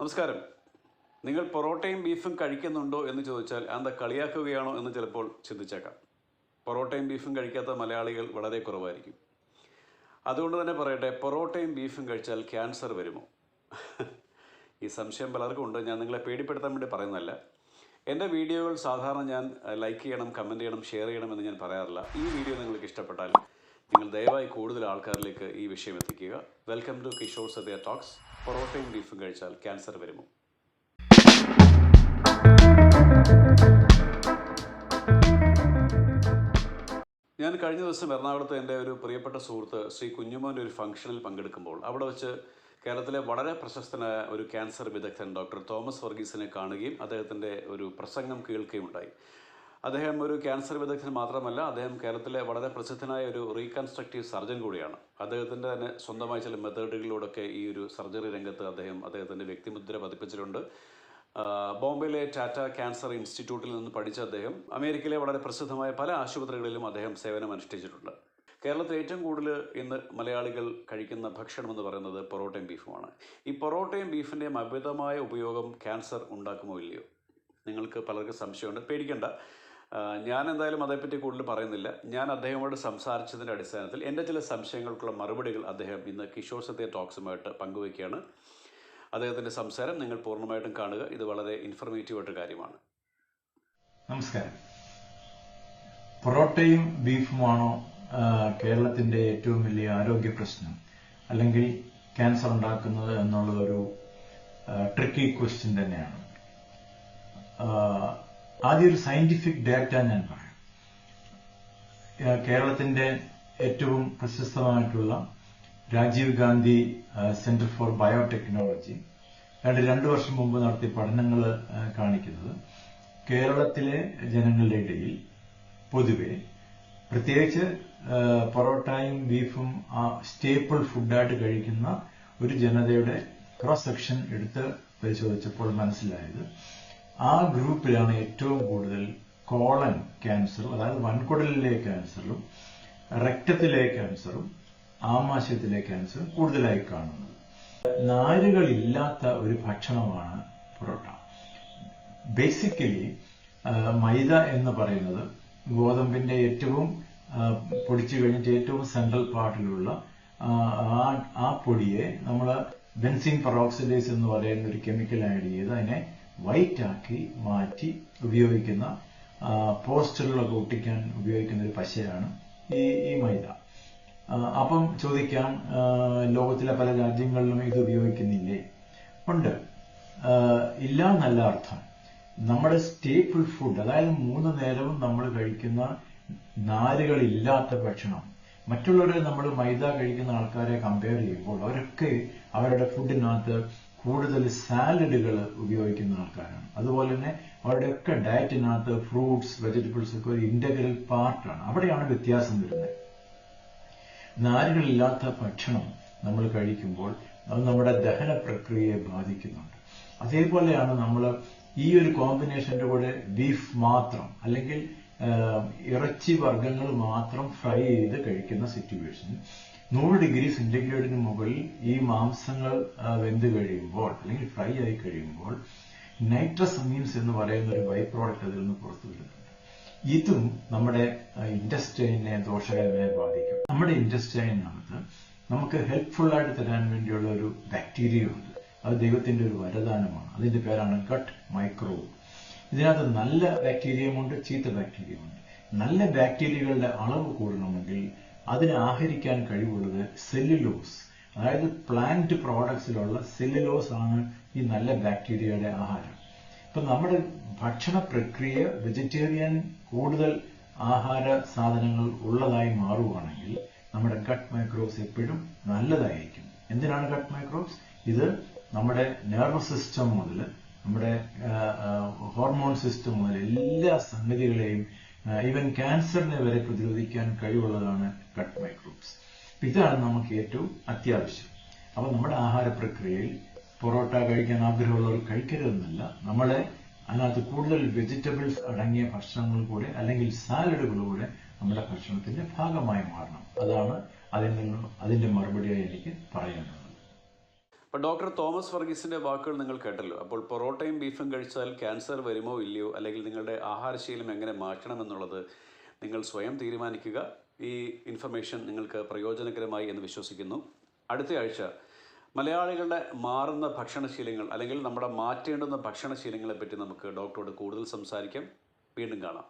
നമസ്കാരം. നിങ്ങൾ പൊറോട്ടയും ബീഫും കഴിക്കുന്നുണ്ടോ എന്ന് ചോദിച്ചാൽ എന്താ കളിയാക്കുകയാണോ എന്ന് ചിലപ്പോൾ ചിന്തിച്ചേക്കാം. പൊറോട്ടയും ബീഫും കഴിക്കാത്ത മലയാളികൾ വളരെ കുറവായിരിക്കും. അതുകൊണ്ട് തന്നെ പറയട്ടെ, പൊറോട്ടയും ബീഫും കഴിച്ചാൽ ക്യാൻസർ വരുമോ? ഈ സംശയം പലർക്കും ഉണ്ട്. ഞാൻ നിങ്ങളെ പേടിപ്പെടുത്താൻ വേണ്ടി പറയുന്നതല്ല. എൻ്റെ വീഡിയോകൾ സാധാരണ ഞാൻ ലൈക്ക് ചെയ്യണം, കമൻറ്റ് ചെയ്യണം, ഷെയർ ചെയ്യണം എന്ന് ഞാൻ പറയാറില്ല. ഈ വീഡിയോ നിങ്ങൾക്ക് ഇഷ്ടപ്പെട്ടാൽ നിങ്ങൾ ദയവായി കൂടുതൽ ആൾക്കാരിലേക്ക് ഈ വിഷയം എത്തിക്കുക. Welcome to Kishore Sadya talks. പൊറോട്ടയും ബീഫും കഴിച്ചാൽ ക്യാൻസർ വരുമോ? ഞാൻ കഴിഞ്ഞ ദിവസം എറണാകുളത്ത് എൻ്റെ ഒരു പ്രിയപ്പെട്ട സുഹൃത്ത് ശ്രീ കുഞ്ഞുമോൻ്റെ ഒരു ഫംഗ്ഷനിൽ പങ്കെടുക്കുമ്പോൾ അവിടെ വെച്ച് കേരളത്തിലെ വളരെ പ്രശസ്തനായ ഒരു ക്യാൻസർ വിദഗ്ധൻ ഡോക്ടർ തോമസ് വർഗീസിനെ കാണുകയും അദ്ദേഹത്തിൻ്റെ ഒരു പ്രസംഗം കേൾക്കുകയും ഉണ്ടായി. അദ്ദേഹം ഒരു ക്യാൻസർ വിദഗ്ധൻ മാത്രമല്ല, അദ്ദേഹം കേരളത്തിലെ വളരെ പ്രസിദ്ധനായ ഒരു റീകൺസ്ട്രക്റ്റീവ് സർജൻ കൂടിയാണ്. അദ്ദേഹത്തിൻ്റെ തന്നെ സ്വന്തമായ ചില മെത്തേഡുകളിലൂടെയൊക്കെ ഈ ഒരു സർജറി രംഗത്ത് അദ്ദേഹത്തിൻ്റെ വ്യക്തിമുദ്ര പതിപ്പിച്ചിട്ടുണ്ട്. ബോംബെയിലെ ടാറ്റ ക്യാൻസർ ഇൻസ്റ്റിറ്റ്യൂട്ടിൽ നിന്ന് പഠിച്ച അദ്ദേഹം അമേരിക്കയിലെ വളരെ പ്രസിദ്ധമായ പല ആശുപത്രികളിലും അദ്ദേഹം സേവനം അനുഷ്ഠിച്ചിട്ടുണ്ട്. കേരളത്തിൽ ഏറ്റവും കൂടുതൽ ഇന്ന് മലയാളികൾ കഴിക്കുന്ന ഭക്ഷണം എന്ന് പറയുന്നത് പൊറോട്ടയും ബീഫുമാണ്. ഈ പൊറോട്ടയും ബീഫിൻ്റെയും അമിതമായ ഉപയോഗം ക്യാൻസർ ഉണ്ടാക്കുമോ ഇല്ലയോ? നിങ്ങൾക്ക് പലർക്കും സംശയമുണ്ട്. പേടിക്കേണ്ട, ഞാൻ എന്തായാലും അതേപ്പറ്റി കൂടുതൽ പറയുന്നില്ല. ഞാൻ അദ്ദേഹത്തോട് സംസാരിച്ചതിൻ്റെ അടിസ്ഥാനത്തിൽ എൻ്റെ ചില സംശയങ്ങൾക്കുള്ള മറുപടികൾ അദ്ദേഹം ഇന്ന് കിഷോർ സത്യ ടോക്സുമായിട്ട് പങ്കുവയ്ക്കുകയാണ്. അദ്ദേഹത്തിൻ്റെ സംസാരം നിങ്ങൾ പൂർണ്ണമായിട്ടും കാണുക. ഇത് വളരെ ഇൻഫർമേറ്റീവായിട്ട് കാര്യമാണ്. നമസ്കാരം. പൊറോട്ടയും ബീഫുമാണോ കേരളത്തിന്റെ ഏറ്റവും വലിയ ആരോഗ്യ പ്രശ്നം, അല്ലെങ്കിൽ ക്യാൻസർ ഉണ്ടാക്കുന്നത് എന്നുള്ളതൊരു ട്രിക്കി ക്വസ്റ്റ്യൻ തന്നെയാണ്. ആദ്യം ഒരു സയന്റിഫിക് ഡാറ്റ ഞാൻ പറയാം. കേരളത്തിന്റെ ഏറ്റവും പ്രശസ്തമായിട്ടുള്ള Rajiv Gandhi centre for biotechnology 2 വർഷം മുമ്പ് നടത്തിയ പഠനങ്ങൾ കാണിക്കുന്നത് കേരളത്തിലെ ജനങ്ങളുടെ ഇടയിൽ പൊതുവെ, പ്രത്യേകിച്ച് പൊറോട്ടയും ബീഫും സ്റ്റേപ്പിൾ ഫുഡായിട്ട് കഴിക്കുന്ന ഒരു ജനതയുടെ ക്രോസ് സെക്ഷൻ എടുത്ത് പരിശോധിച്ചപ്പോൾ മനസ്സിലായത്, ആ ഗ്രൂപ്പിലാണ് ഏറ്റവും കൂടുതൽ കോളൻ ക്യാൻസറും, അതായത് വൻകുടലിലെ ക്യാൻസറും, രക്തത്തിലെ ക്യാൻസറും, ആമാശയത്തിലെ ക്യാൻസറും കൂടുതലായി കാണുന്നത്. നാരുകളില്ലാത്ത ഒരു ഭക്ഷണമാണ് പൊറോട്ട. ബേസിക്കലി മൈദ എന്ന് പറയുന്നത് ഗോതമ്പിന്റെ ഏറ്റവും പൊടിച്ചു കഴിഞ്ഞിട്ട് ഏറ്റവും സെൻട്രൽ പാർട്ടിലുള്ള ആ പൊടിയെ നമ്മൾ ബെൻസീൻ പെറോക്സിഡേസ് എന്ന് പറയുന്ന ഒരു കെമിക്കൽ ആഡ് ചെയ്ത് അതിനെ വൈറ്റ് ആക്കി മാറ്റി ഉപയോഗിക്കുന്ന, പോസ്റ്ററിലൊക്കെ ഒട്ടിക്കാൻ ഉപയോഗിക്കുന്ന ഒരു പശയാണ് ഈ മൈദ. അപ്പം ചോദിക്കാം, ലോകത്തിലെ പല രാജ്യങ്ങളിലും ഇത് ഉപയോഗിക്കുന്നില്ലേ? ഉണ്ട്. ഇല്ല എന്നല്ല അർത്ഥം. നമ്മുടെ സ്റ്റേപ്പിൾ ഫുഡ്, അതായത് 3 നേരവും നമ്മൾ കഴിക്കുന്ന നാരുകളില്ലാത്ത ഭക്ഷണം, മറ്റുള്ളവരെ നമ്മൾ മൈദ കഴിക്കുന്ന ആൾക്കാരെ കമ്പയർ ചെയ്യുമ്പോൾ അവരൊക്കെ അവരുടെ ഫുഡിനകത്ത് കൂടുതൽ സാലഡുകൾ ഉപയോഗിക്കുന്ന ആൾക്കാരാണ്. അതുപോലെ തന്നെ അവരുടെയൊക്കെ ഡയറ്റിനകത്ത് ഫ്രൂട്ട്സ്, വെജിറ്റബിൾസ് ഒക്കെ ഒരു ഇന്റഗ്രൽ പാർട്ടാണ്. അവിടെയാണ് വ്യത്യാസം വരുന്നത്. നാരുകളില്ലാത്ത ഭക്ഷണം നമ്മൾ കഴിക്കുമ്പോൾ അത് നമ്മുടെ ദഹന പ്രക്രിയയെ ബാധിക്കുന്നുണ്ട്. അതേപോലെയാണ് നമ്മൾ ഈ ഒരു കോമ്പിനേഷന്റെ കൂടെ ബീഫ് മാത്രം, അല്ലെങ്കിൽ ഇറച്ചി വർഗ്ഗങ്ങൾ മാത്രം ഫ്രൈ ചെയ്ത് കഴിക്കുന്ന സിറ്റുവേഷൻ, 100 ഡിഗ്രി സെന്റിഗ്രേഡിന് മുകളിൽ ഈ മാംസങ്ങൾ വെന്ത് കഴിയുമ്പോൾ, അല്ലെങ്കിൽ ഫ്രൈ ആയി കഴിയുമ്പോൾ, നൈട്രസ് അമീൻസ് എന്ന് പറയുന്ന ഒരു ബൈ പ്രോഡക്റ്റ് അതിൽ നിന്ന് പുറത്തു വരുന്നുണ്ട്. ഇതും നമ്മുടെ ഇൻഡസ്റ്റൈനെ ദോഷകരമായി ബാധിക്കും. നമ്മുടെ ഇൻഡസ്റ്റൈനകത്ത് നമുക്ക് ഹെൽപ്ഫുൾ ആയിട്ട് തരാൻ വേണ്ടിയുള്ള ഒരു ബാക്ടീരിയ ഉണ്ട്. അത് ദൈവത്തിന്റെ ഒരു വരദാനമാണ്. അതിന്റെ പേരാണ് ഗട്ട് മൈക്രോബ്. ഇതിനകത്ത് നല്ല ബാക്ടീരിയമുണ്ട്, ചീത്ത ബാക്ടീരിയമുണ്ട്. നല്ല ബാക്ടീരിയകളുടെ അളവ് കൂടണമെങ്കിൽ അതിന് ആഹരിക്കാൻ കഴിവുള്ളത് സെല്ലുലോസ്, അതായത് പ്ലാന്റ് പ്രോഡക്ട്സിലുള്ള സെല്ലുലോസ് ആണ് ഈ നല്ല ബാക്ടീരിയയുടെ ആഹാരം. ഇപ്പൊ നമ്മുടെ ഭക്ഷണ പ്രക്രിയ വെജിറ്റേറിയൻ കൂടുതൽ ആഹാര സാധനങ്ങൾ ഉള്ളതായി മാറുകയാണെങ്കിൽ നമ്മുടെ ഗട്ട് മൈക്രോബ്സ് എപ്പോഴും നല്ലതായിരിക്കും. എന്തിനാണ് ഗട്ട് മൈക്രോബ്സ്? ഇത് നമ്മുടെ നെർവസ് സിസ്റ്റം മുതൽ നമ്മുടെ ഹോർമോൺ സിസ്റ്റം മുതൽ എല്ലാ സംഗതികളെയും, ഈവൻ ക്യാൻസറിനെ വരെ പ്രതിരോധിക്കാൻ കഴിവുള്ളതാണ് ഗട്ട് മൈക്രോബ്സ്. ഇതാണ് നമുക്ക് ഏറ്റവും അത്യാവശ്യം. അപ്പൊ നമ്മുടെ ആഹാര പ്രക്രിയയിൽ പൊറോട്ട കഴിക്കാൻ ആഗ്രഹമുള്ളവർ കഴിക്കരുതെന്നല്ല, നമ്മളെ അതിനകത്ത് കൂടുതൽ വെജിറ്റബിൾസ് അടങ്ങിയ ഭക്ഷണങ്ങൾ കൂടെ, അല്ലെങ്കിൽ സാലഡുകൾ കൂടെ നമ്മുടെ ഭക്ഷണത്തിന്റെ ഭാഗമായി മാറണം. അതാണ് അതിന്റെ മറുപടിയായി എനിക്ക് പറയാനുള്ളത്. അപ്പോൾ ഡോക്ടർ തോമസ് വർഗീസിൻ്റെ വാക്കുകൾ നിങ്ങൾ കേട്ടല്ലോ. അപ്പോൾ പൊറോട്ടയും ബീഫും കഴിച്ചാൽ ക്യാൻസർ വരുമോ ഇല്ലയോ, അല്ലെങ്കിൽ നിങ്ങളുടെ ആഹാരശീലം എങ്ങനെ മാറ്റണമെന്നുള്ളത് നിങ്ങൾ സ്വയം തീരുമാനിക്കുക. ഈ ഇൻഫർമേഷൻ നിങ്ങൾക്ക് പ്രയോജനകരമായി എന്ന് വിശ്വസിക്കുന്നു. അടുത്ത ആഴ്ച മലയാളികളുടെ മാറുന്ന ഭക്ഷണശീലങ്ങൾ അല്ലെങ്കിൽ നമ്മുടെ മാറ്റേണ്ടുന്ന ഭക്ഷണശീലങ്ങളെ പറ്റി നമുക്ക് ഡോക്ടറോട് കൂടുതൽ സംസാരിക്കാം. വീണ്ടും കാണാം.